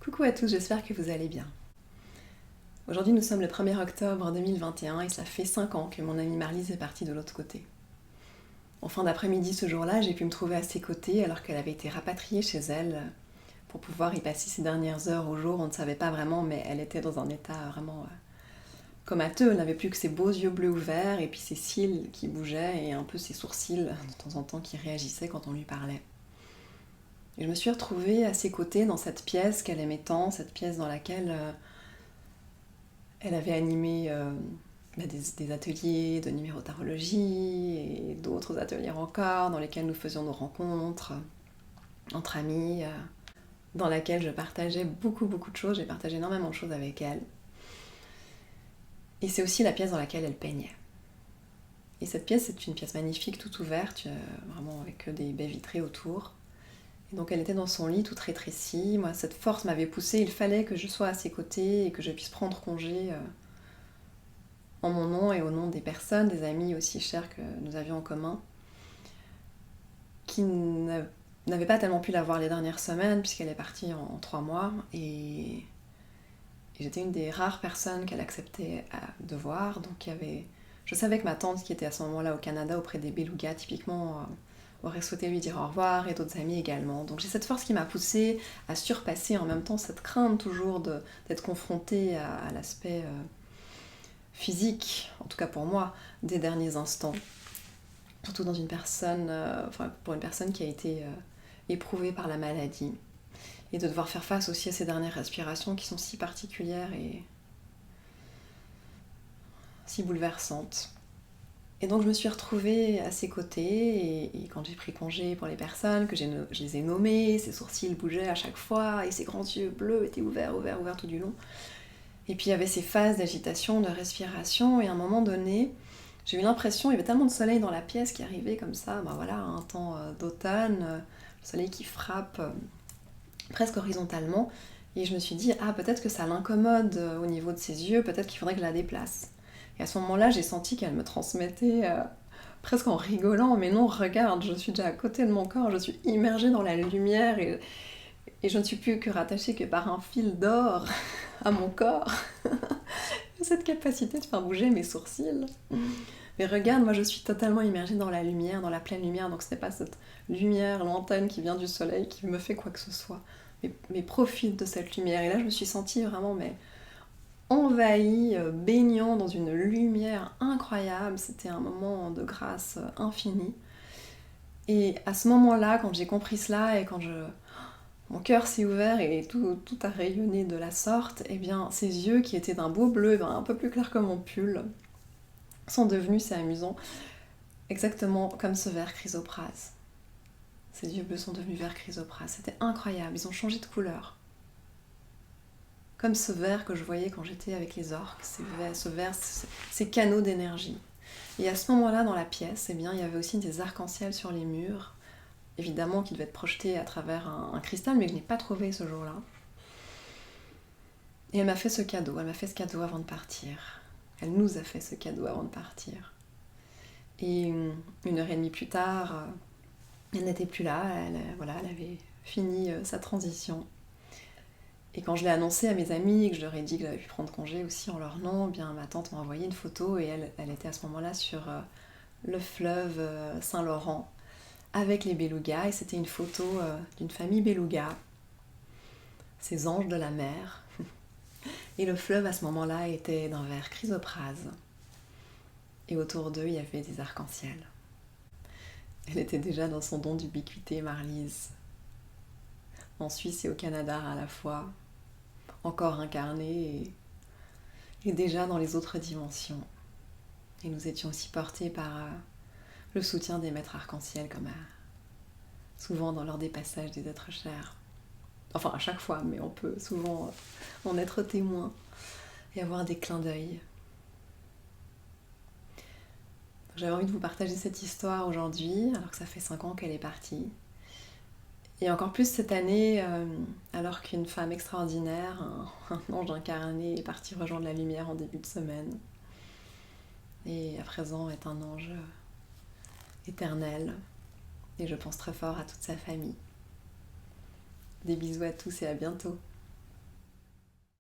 Coucou à tous, j'espère que vous allez bien. Aujourd'hui nous sommes le 1er octobre 2021 et ça fait 5 ans que mon amie Marlise est partie de l'autre côté. En fin d'après-midi ce jour-là, j'ai pu me trouver à ses côtés alors qu'elle avait été rapatriée chez elle pour pouvoir y passer ses dernières heures au jour. On ne savait pas vraiment, mais elle était dans un état vraiment comateux. Elle n'avait plus que ses beaux yeux bleus ouverts et puis ses cils qui bougeaient et un peu ses sourcils de temps en temps qui réagissaient quand on lui parlait. Et je me suis retrouvée à ses côtés dans cette pièce qu'elle aimait tant, cette pièce dans laquelle elle avait animé des ateliers de numérotharologie et d'autres ateliers encore dans lesquels nous faisions nos rencontres entre amis, dans laquelle je partageais beaucoup de choses, j'ai partagé énormément de choses avec elle. Et c'est aussi la pièce dans laquelle elle peignait. Et cette pièce, c'est une pièce magnifique, toute ouverte, vraiment avec des baies vitrées autour. Et donc elle était dans son lit, toute rétrécie. Moi, cette force m'avait poussée, il fallait que je sois à ses côtés et que je puisse prendre congé en mon nom et au nom des personnes, des amis aussi chers que nous avions en commun, qui n'avaient pas tellement pu la voir les dernières semaines, puisqu'elle est partie en 3 mois. Et j'étais une des rares personnes qu'elle acceptait de voir. Donc je savais que ma tante, qui était à ce moment-là au Canada, auprès des Belugas, typiquement, aurait souhaité lui dire au revoir, et d'autres amis également. Donc j'ai cette force qui m'a poussée à surpasser en même temps cette crainte toujours d'être confrontée à l'aspect physique, en tout cas pour moi, des derniers instants. Surtout dans une personne, pour une personne qui a été éprouvée par la maladie. Et de devoir faire face aussi à ces dernières respirations qui sont si particulières et si bouleversantes. Et donc je me suis retrouvée à ses côtés, et quand j'ai pris congé pour les personnes, que je les ai nommées, ses sourcils bougeaient à chaque fois, et ses grands yeux bleus étaient ouverts tout du long. Et puis il y avait ces phases d'agitation, de respiration, et à un moment donné, j'ai eu l'impression, il y avait tellement de soleil dans la pièce qui arrivait comme ça, un temps d'automne, le soleil qui frappe presque horizontalement, et je me suis dit, peut-être que ça l'incommode au niveau de ses yeux, peut-être qu'il faudrait que je la déplace. Et à ce moment-là, j'ai senti qu'elle me transmettait, presque en rigolant, mais non, regarde, je suis déjà à côté de mon corps, je suis immergée dans la lumière, et je ne suis plus que rattachée que par un fil d'or à mon corps. Cette capacité de faire bouger mes sourcils. Mais regarde, moi je suis totalement immergée dans la lumière, dans la pleine lumière, donc ce n'est pas cette lumière lointaine qui vient du soleil qui me fait quoi que ce soit, mais profite de cette lumière. Et là je me suis sentie vraiment envahie, baignant dans une lumière incroyable. C'était un moment de grâce infinie. Et à ce moment-là, quand j'ai compris cela et quand mon cœur s'est ouvert et tout a rayonné de la sorte, et bien ses yeux qui étaient d'un beau bleu, un peu plus clair que mon pull, sont devenus, c'est amusant, exactement comme ce vert chrysoprase. Ses yeux bleus sont devenus vert chrysoprase. C'était incroyable, ils ont changé de couleur. Comme ce vert que je voyais quand j'étais avec les orques, ces canaux d'énergie. Et à ce moment-là, dans la pièce, il y avait aussi des arcs-en-ciel sur les murs, évidemment qui devaient être projetés à travers un cristal, mais que je n'ai pas trouvé ce jour-là. Et elle m'a fait ce cadeau avant de partir. Elle nous a fait ce cadeau avant de partir. Et 1h30 plus tard, elle n'était plus là, elle avait fini sa transition. Et quand je l'ai annoncé à mes amis et que je leur ai dit que j'avais pu prendre congé aussi en leur nom, ma tante m'a envoyé une photo et elle était à ce moment-là sur le fleuve Saint-Laurent avec les Belugas, et c'était une photo d'une famille Beluga, ces anges de la mer. Et le fleuve à ce moment-là était d'un vert chrysoprase. Et autour d'eux, il y avait des arcs-en-ciel. Elle était déjà dans son don d'ubiquité, Marlise. En Suisse et au Canada à la fois, encore incarnée et déjà dans les autres dimensions. Et nous étions aussi portés par le soutien des maîtres arc-en-ciel, comme souvent lors des passages des êtres chers. Enfin, à chaque fois, mais on peut souvent en être témoin et avoir des clins d'œil. J'avais envie de vous partager cette histoire aujourd'hui, alors que ça fait 5 ans qu'elle est partie. Et encore plus cette année, alors qu'une femme extraordinaire, un ange incarné, est parti rejoindre la lumière en début de semaine. Et à présent est un ange éternel. Et je pense très fort à toute sa famille. Des bisous à tous et à bientôt.